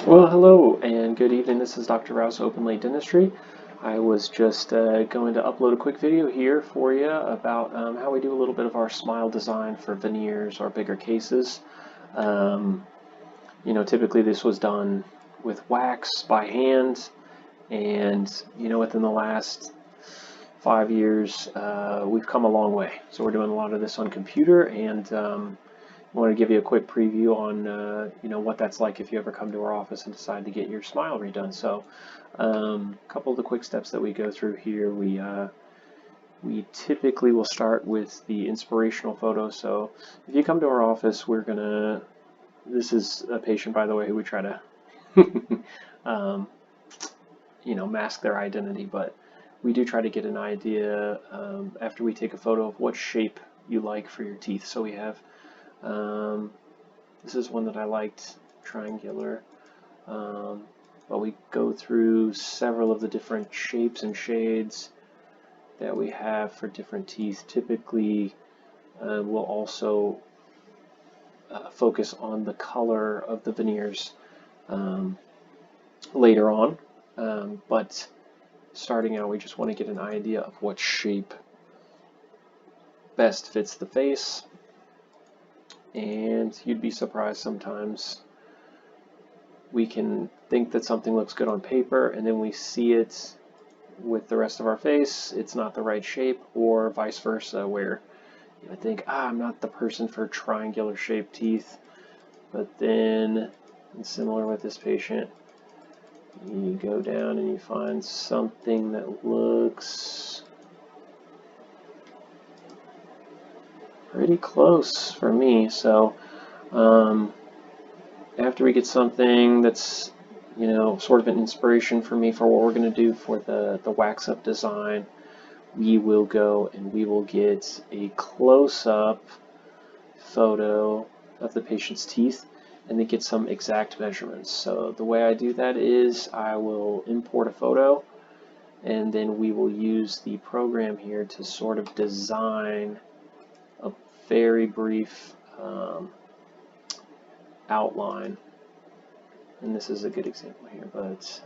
Well, hello and good evening. This is Dr. Rouse, Openly Dentistry. I was just going to upload a quick video here for you about how we do a little bit of our smile design for veneers or bigger cases. Typically this was done with wax by hand, and within the last 5 years we've come a long way. So we're doing a lot of this on computer, and I want to give you a quick preview on what that's like if you ever come to our office and decide to get your smile redone. So a couple of the quick steps that we go through here, we typically will start with the inspirational photo. So if you come to our office, this is a patient, by the way, who we try to mask their identity, but we do try to get an idea after we take a photo of what shape you like for your teeth. So we have this is one that I liked, triangular, but we go through several of the different shapes and shades that we have for different teeth. Typically we'll also focus on the color of the veneers later on, but starting out we just want to get an idea of what shape best fits the face. And you'd be surprised, sometimes we can think that something looks good on paper and then we see it with the rest of our face, it's not the right shape, or vice versa, where you would think, I'm not the person for triangular shaped teeth, but then, and similar with this patient, you go down and you find something that looks pretty close for me. So after we get something that's sort of an inspiration for me for what we're going to do for the wax up design, we will go and we will get a close-up photo of the patient's teeth and then get some exact measurements. So the way I do that is I will import a photo, and then we will use the program here to sort of design a very brief outline. And this is a good example here, but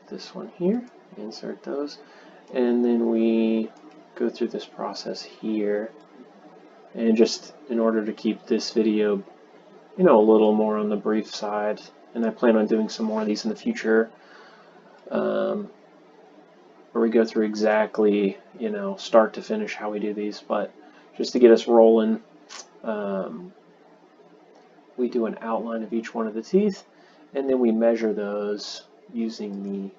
this one here, insert those, and then we go through this process here. And just in order to keep this video a little more on the brief side, and I plan on doing some more of these in the future, where we go through exactly start to finish how we do these, but just to get us rolling, we do an outline of each one of the teeth, and then we measure those using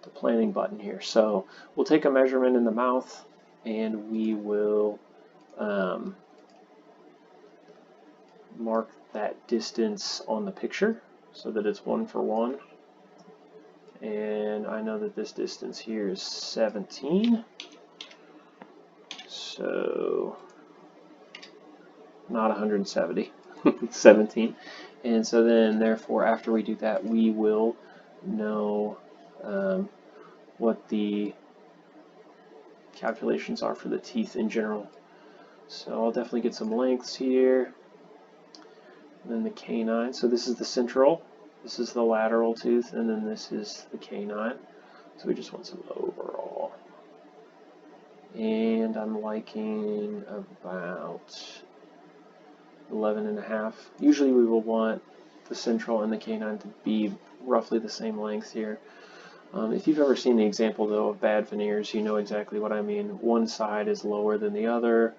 the planning button here. So we'll take a measurement in the mouth, and we will mark that distance on the picture so that it's 1 for 1. And I know that this distance here is 17, so not 170, 17. And so then, therefore, after we do that, we will know what the calculations are for the teeth in general. So I'll definitely get some lengths here. And then the canine. So this is the central, this is the lateral tooth, and then this is the canine. So we just want some overall. And I'm liking about 11.5. Usually we will want the central and the canine to be roughly the same length here. If you've ever seen the example though of bad veneers, you know exactly what I mean. One side is lower than the other.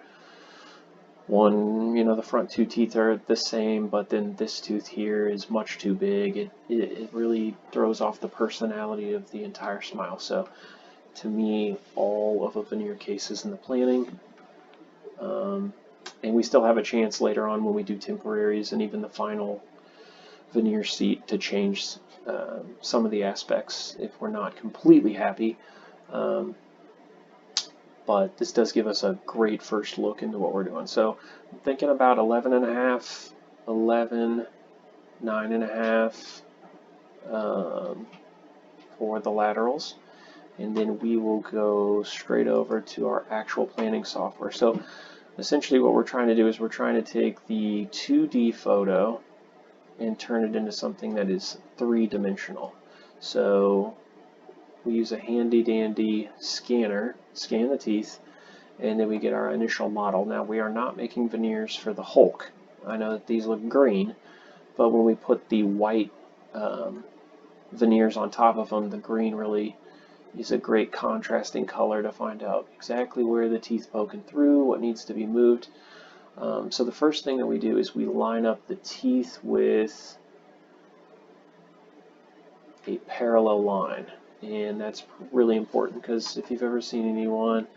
One, the front two teeth are the same, but then this tooth here is much too big. It really throws off the personality of the entire smile. So to me, all of a veneer case is in the planning. And we still have a chance later on when we do temporaries and even the final veneer seat to change some of the aspects if we're not completely happy. But this does give us a great first look into what we're doing. So I'm thinking about 11.5, 11, 9.5 for the laterals. And then we will go straight over to our actual planning software. So essentially what we're trying to do is we're trying to take the 2D photo and turn it into something that is three-dimensional. So we use a handy dandy scanner, scan the teeth, and then we get our initial model. Now we are not making veneers for the Hulk. I know that these look green, but when we put the white veneers on top of them, the green really is a great contrasting color to find out exactly where the teeth poking through, what needs to be moved. So the first thing that we do is we line up the teeth with a parallel line, and that's really important because if you've ever seen anyone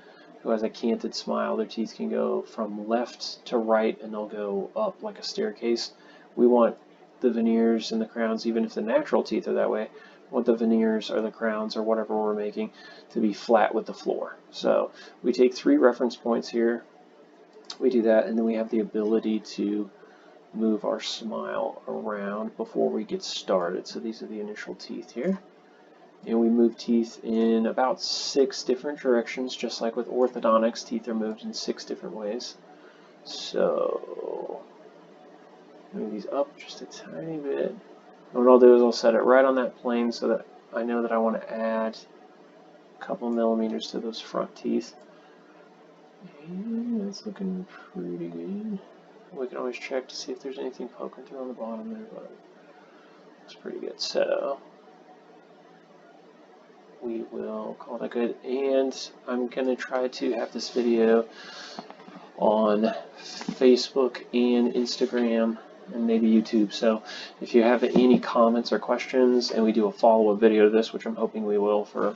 who has a canted smile, their teeth can go from left to right and they'll go up like a staircase. We want the veneers and the crowns, even if the natural teeth are that way, we want the veneers or the crowns or whatever we're making to be flat with the floor. So we take 3 reference points here, we do that, and then we have the ability to move our smile around before we get started. So these are the initial teeth here. And we move teeth in about 6 different directions, just like with orthodontics, teeth are moved in 6 different ways. So move these up just a tiny bit. And what I'll do is I'll set it right on that plane so that I know that I want to add a couple millimeters to those front teeth. And it's looking pretty good. We can always check to see if there's anything poking through on the bottom there, but it looks pretty good. So we will call that good, and I'm going to try to have this video on Facebook and Instagram and maybe YouTube. So if you have any comments or questions and we do a follow-up video to this, which I'm hoping we will for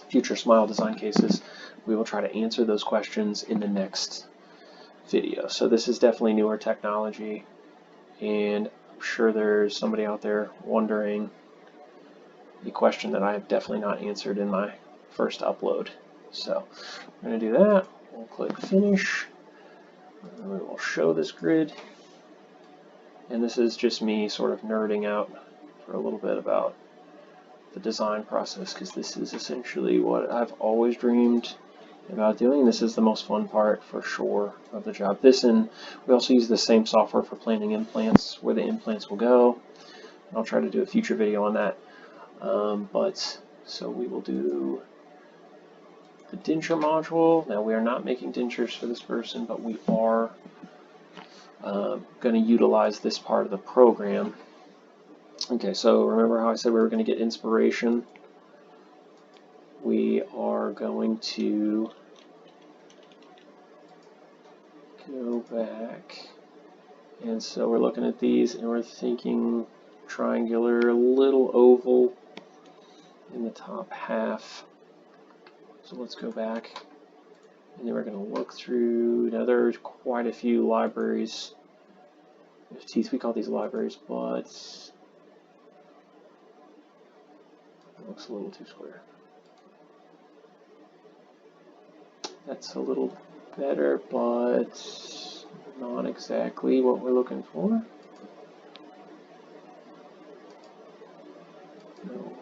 future smile design cases, we will try to answer those questions in the next video. So this is definitely newer technology, and I'm sure there's somebody out there wondering the question that I have definitely not answered in my first upload. So I'm going to do that. We'll click finish. And we will show this grid. And this is just me sort of nerding out for a little bit about the design process, because this is essentially what I've always dreamed about doing. This is the most fun part for sure of the job. This, and we also use the same software for planning implants, where the implants will go. And I'll try to do a future video on that. So we will do the denture module. Now we are not making dentures for this person, but we are going to utilize this part of the program. Okay, so remember how I said we were going to get inspiration? We are going to go back, and so we're looking at these and we're thinking triangular, a little oval in the top half. So let's go back, and then we're going to look through. Now there's quite a few libraries of teeth. We call these libraries, but it looks a little too square. That's a little better, but not exactly what we're looking for. No.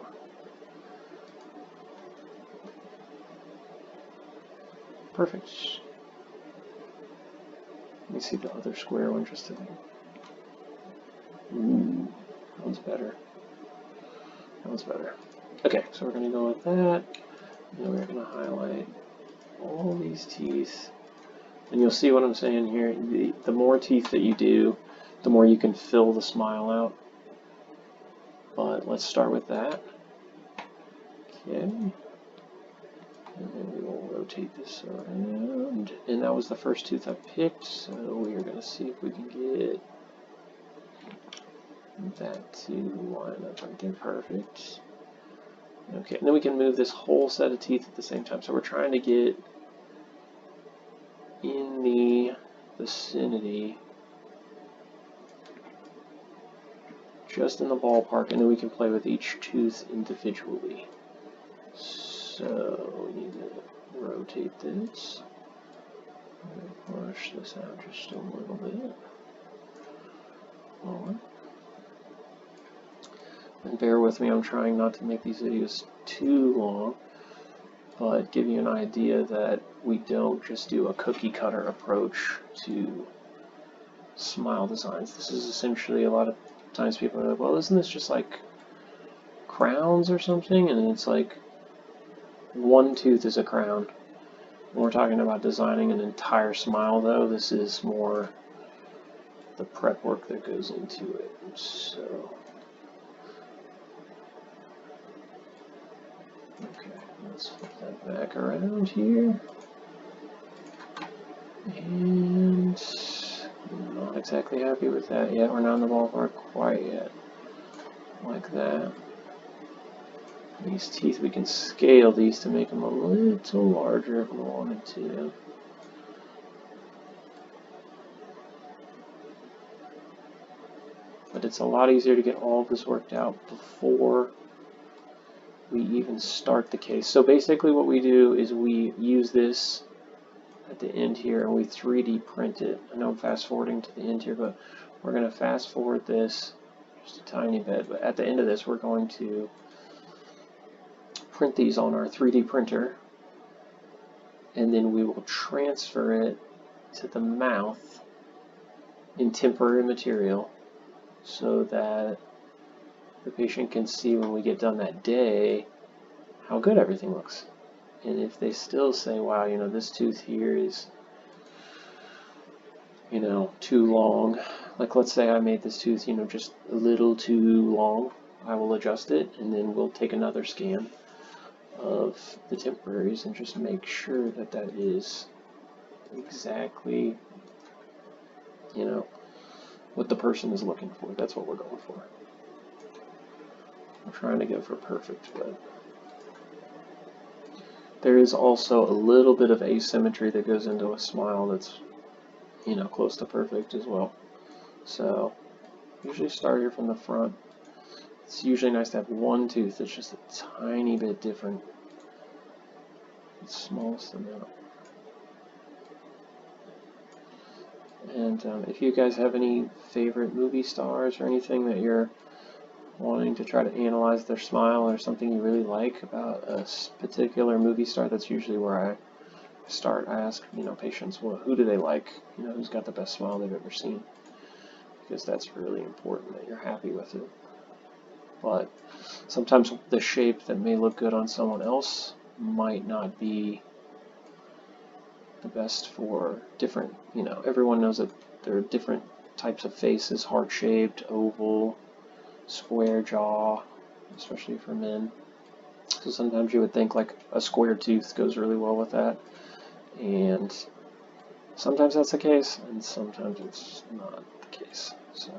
Perfect. Let me see the other square one just a minute. Ooh, that one's better. That one's better. Okay, so we're going to go with that. And we're going to highlight all these teeth. And you'll see what I'm saying here. The more teeth that you do, the more you can fill the smile out. But let's start with that. Okay. And then we will rotate this around. And that was the first tooth I picked, so we are going to see if we can get that to line up right there. Perfect. Okay, and then we can move this whole set of teeth at the same time. So we're trying to get in the vicinity, just in the ballpark, and then we can play with each tooth individually. So we need to rotate this. I'm going to push this out just a little bit. Forward. And bear with me, I'm trying not to make these videos too long, but give you an idea that we don't just do a cookie cutter approach to smile designs. This is essentially, a lot of times people are like, well, isn't this just like crowns or something? And it's like one tooth is a crown. When we're talking about designing an entire smile, though, this is more the prep work that goes into it. So, okay, let's flip that back around here. And I'm not exactly happy with that yet. We're not in the ballpark quite yet. Like that. These teeth, we can scale these to make them a little larger if we wanted to. But it's a lot easier to get all of this worked out before we even start the case. So basically what we do is we use this at the end here and we 3D print it. I know I'm fast forwarding to the end here, but we're going to fast forward this just a tiny bit. But at the end of this, we're going to print these on our 3D printer, and then we will transfer it to the mouth in temporary material so that the patient can see when we get done that day how good everything looks. And if they still say, wow, you know, this tooth here is, you know, too long, like let's say I made this tooth, you know, just a little too long, I will adjust it, and then we'll take another scan of the temporaries and just make sure that that is exactly, you know, what the person is looking for. That's what we're going for. I'm trying to go for perfect, but there is also a little bit of asymmetry that goes into a smile that's, you know, close to perfect as well. So usually start here from the front. It's usually nice to have one tooth that's just a tiny bit different. The smallest amount. And if you guys have any favorite movie stars or anything that you're wanting to try to analyze their smile, or something you really like about a particular movie star, that's usually where I start. I ask, you know, patients, well, who do they like? You know, who's got the best smile they've ever seen? Because that's really important that you're happy with it. But sometimes the shape that may look good on someone else might not be the best for different, you know, everyone knows that there are different types of faces: heart-shaped, oval, square jaw, especially for men. So sometimes you would think like a square tooth goes really well with that, and sometimes that's the case, and sometimes it's not the case. So,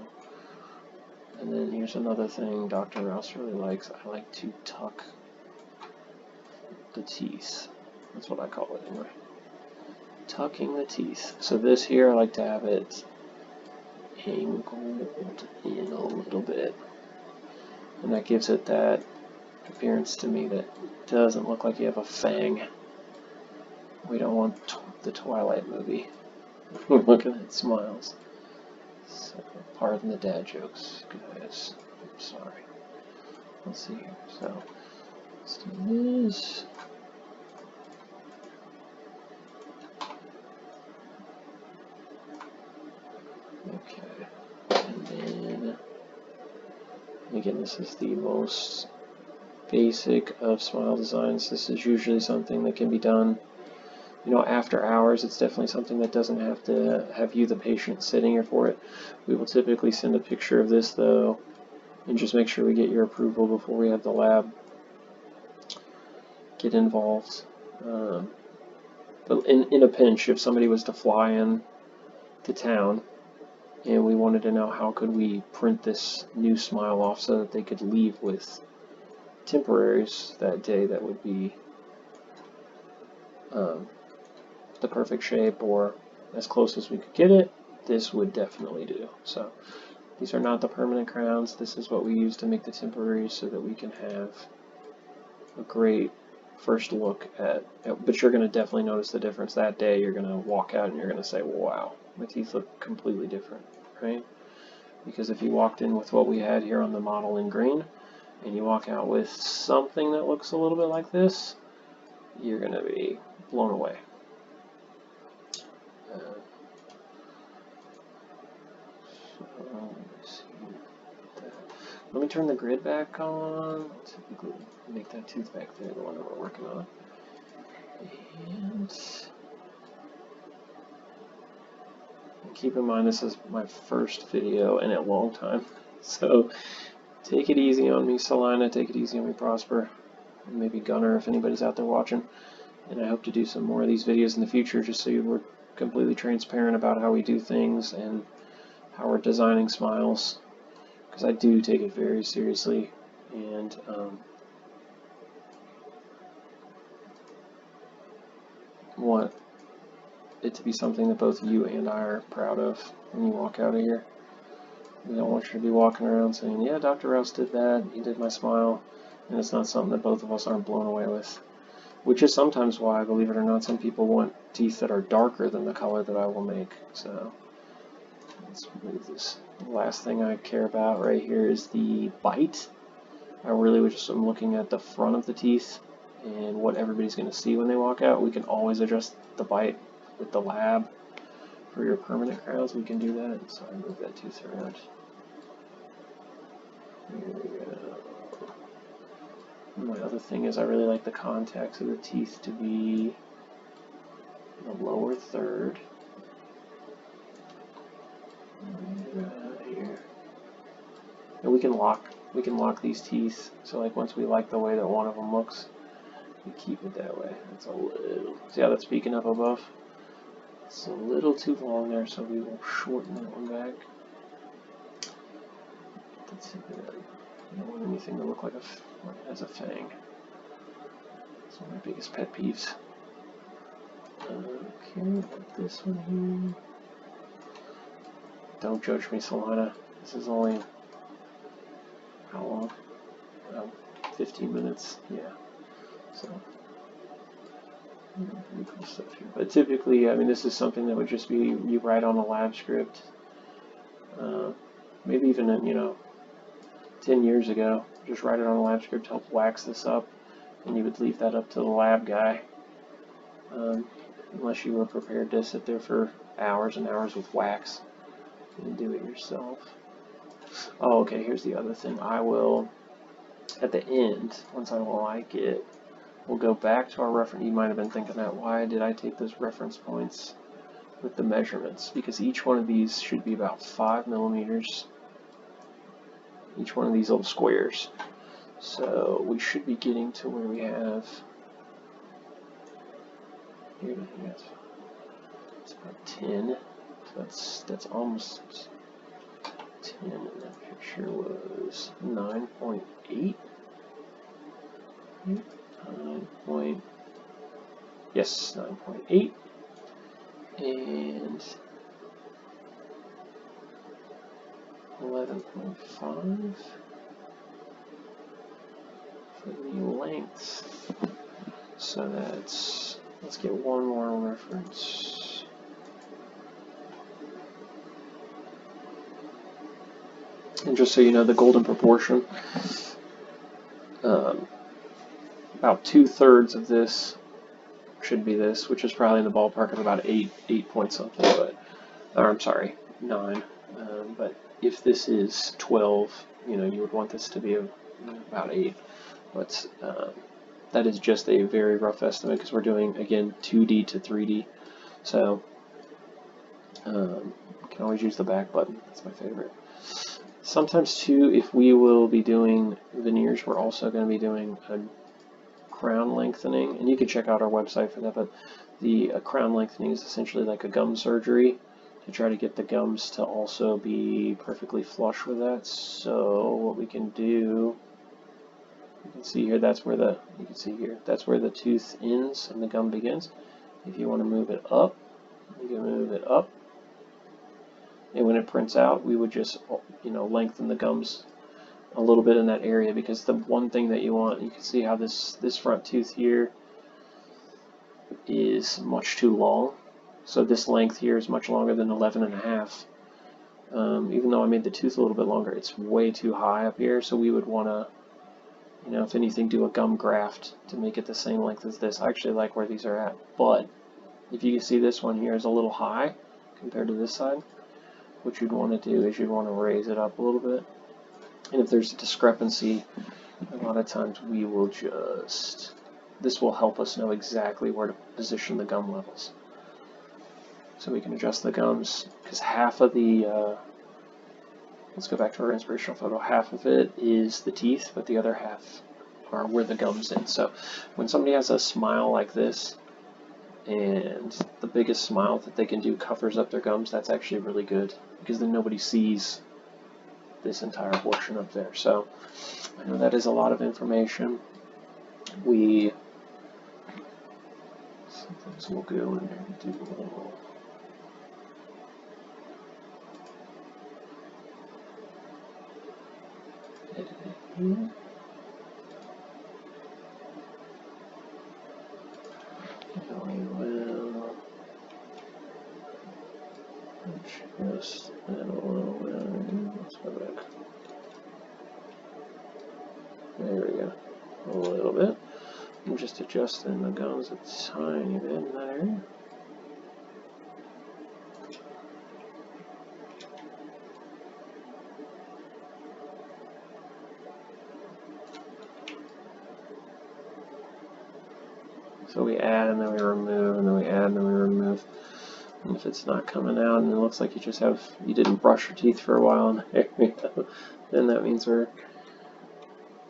and then here's another thing Dr. Rouse really likes. I like to tuck the teeth. That's what I call it anyway. Tucking the teeth. So this here, I like to have it angled in a little bit, and that gives it that appearance to me that doesn't look like you have a fang. We don't want the Twilight movie. We're looking at smiles. So, pardon the dad jokes, guys. I'm sorry. Let's see here. So let's do this. Okay. And then, again, this is the most basic of smile designs. This is usually something that can be done, you know, after hours. It's definitely something that doesn't have to have you, the patient, sitting here for it. We will typically send a picture of this, though, and just make sure we get your approval before we have the lab get involved. But in a pinch, if somebody was to fly in to town and we wanted to know how could we print this new smile off so that they could leave with temporaries that day that would be the perfect shape or as close as we could get it, this would definitely do. So these are not the permanent crowns. This is what we use to make the temporaries so that we can have a great first look at, but you're going to definitely notice the difference that day. You're going to walk out and you're going to say, wow, my teeth look completely different, right? Because if you walked in with what we had here on the model in green and you walk out with something that looks a little bit like this, you're going to be blown away. So, let's see. Let me turn the grid back on. Let's see if we can make that tooth back there, the one that we're working on. And keep in mind, this is my first video in a long time. So take it easy on me, Celina. Take it easy on me, Prosper. And maybe Gunner, if anybody's out there watching. And I hope to do some more of these videos in the future, just so we're completely transparent about how we do things and how we're designing smiles. Because I do take it very seriously, and want it to be something that both you and I are proud of when you walk out of here. We don't want you to be walking around saying, yeah, Dr. Rouse did that, he did my smile, and it's not something that both of us aren't blown away with. Which is sometimes why, believe it or not, some people want teeth that are darker than the color that I will make. So let's move this. The last thing I care about right here is the bite. I really was just looking at the front of the teeth and what everybody's going to see when they walk out. We can always adjust the bite with the lab. For your permanent crowns, we can do that. So I move that tooth around. Here we go. My other thing is I really like the contacts of the teeth to be in the lower third. Here. And we can lock these teeth. So like once we like the way that one of them looks, we keep it that way. It's a little, see how that's peeking up above? It's a little too long there, so we will shorten that one back. That's it. I don't want anything to look like it has a fang. It's one of my biggest pet peeves. Okay, got this one here. Don't judge me, Celina. This is only, how long? 15 minutes, yeah. So, cool stuff here. But typically, I mean, this is something that would just be, you write on a lab script. Maybe even, 10 years ago, just write it on a lab script, help wax this up, and you would leave that up to the lab guy. Unless you were prepared to sit there for hours and hours with wax and do it yourself. Oh, okay, here's the other thing. I will, at the end, once I like it, we'll go back to our reference. You might have been thinking that, why did I take those reference points with the measurements? Because each one of these should be about 5 millimeters. Each one of these little squares. So we should be getting to where we have, here, it's about 10. So that's almost 10, and that picture was 9.8. 9.8, and 11.5 for the length. So that's, let's get one more reference. And just so you know, the golden proportion, about 2/3 of this should be this, which is probably in the ballpark of about 8 point something, but, or I'm sorry, 9. But if this is 12, you would want this to be about 8. But that is just a very rough estimate because we're doing, again, 2D to 3D. So you can always use the back button. That's my favorite. Sometimes too, if we will be doing veneers, we're also going to be doing a crown lengthening, and you can check out our website for that, but the crown lengthening is essentially like a gum surgery to try to get the gums to also be perfectly flush with that. So what we can do, you can see here, that's where the tooth ends and the gum begins. If you want to move it up, you can move it up. And when it prints out, we would just, lengthen the gums a little bit in that area, because the one thing that you want, you can see how this front tooth here is much too long. So this length here is much longer than 11.5. Even though I made the tooth a little bit longer, it's way too high up here. So we would want to, if anything, do a gum graft to make it the same length as this. I actually like where these are at, but if you can see, this one here is a little high compared to this side. what you'd want to do is you'd want to raise it up a little bit. And if there's a discrepancy, a lot of times we will just, this will help us know exactly where to position the gum levels. So we can adjust the gums, because half of the, let's go back to our inspirational photo, half of it is the teeth, but the other half are where the gum's in. So when somebody has a smile like this, and the biggest smile that they can do covers up their gums, that's actually really good, because then nobody sees this entire portion up there. So I know that is a lot of information. Sometimes we'll go in there and do a little editing here. Just add a little bit. Let's go back. There we go. A little bit. I'm just adjusting the gums a tiny bit in that area. So we add and then we remove, and then we add and then we remove. And if it's not coming out and it looks like you didn't brush your teeth for a while, and there we go, then that means we're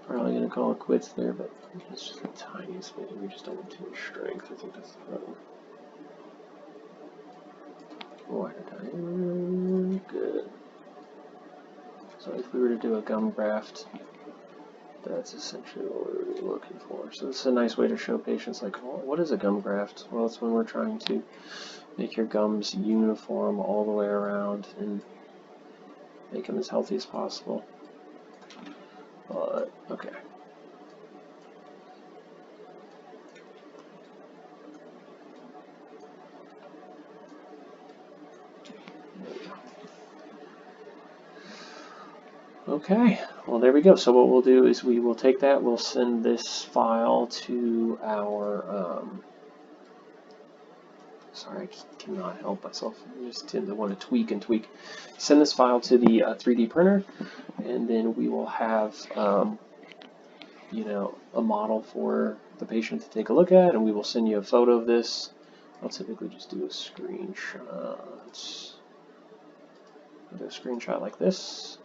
probably going to call it quits there, but it's just the tiniest bit. We just don't want too much strength. I think that's the problem. Water time. Good. So if we were to do a gum graft, that's essentially what we're really looking for. So this is a nice way to show patients, like, well, what is a gum graft? Well, it's when we're trying to make your gums uniform all the way around and make them as healthy as possible. But, okay. Okay, well there we go. So what we'll do is we will take that, we'll send this file to our, sorry, I just cannot help myself. I just tend to want to tweak and tweak. Send this file to the 3D printer, and then we will have, you know, a model for the patient to take a look at, and we will send you a photo of this. I'll typically just do a screenshot. I'll do a screenshot like this.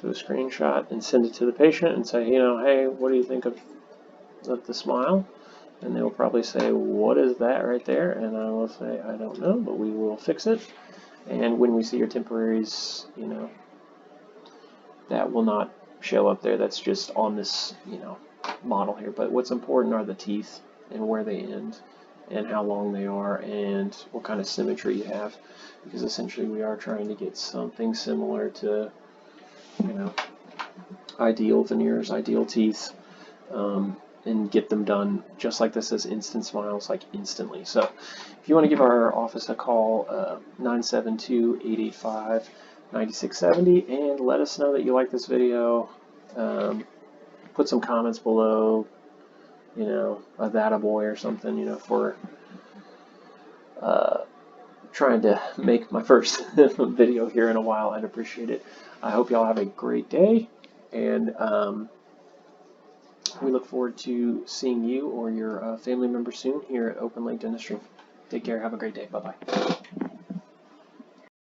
Do a screenshot and send it to the patient and say, you know, hey, what do you think of the smile? And they will probably say, what is that right there? And I will say, I don't know, but we will fix it. And when we see your temporaries, you know, that will not show up there. That's just on this, you know, model here. But what's important are the teeth and where they end and how long they are and what kind of symmetry you have, because essentially we are trying to get something similar to, you know, ideal veneers, ideal teeth, and get them done just like this as instant smiles, like instantly. So if you want to give our office a call, 972-885-9670, and let us know that you like this video. Put some comments below, you know, a that-a-boy or something, you know, for trying to make my first video here in a while. I'd appreciate it. I hope y'all have a great day, and we look forward to seeing you or your family member soon here at Open Lake Dentistry. Take care. Have a great day. Bye-bye.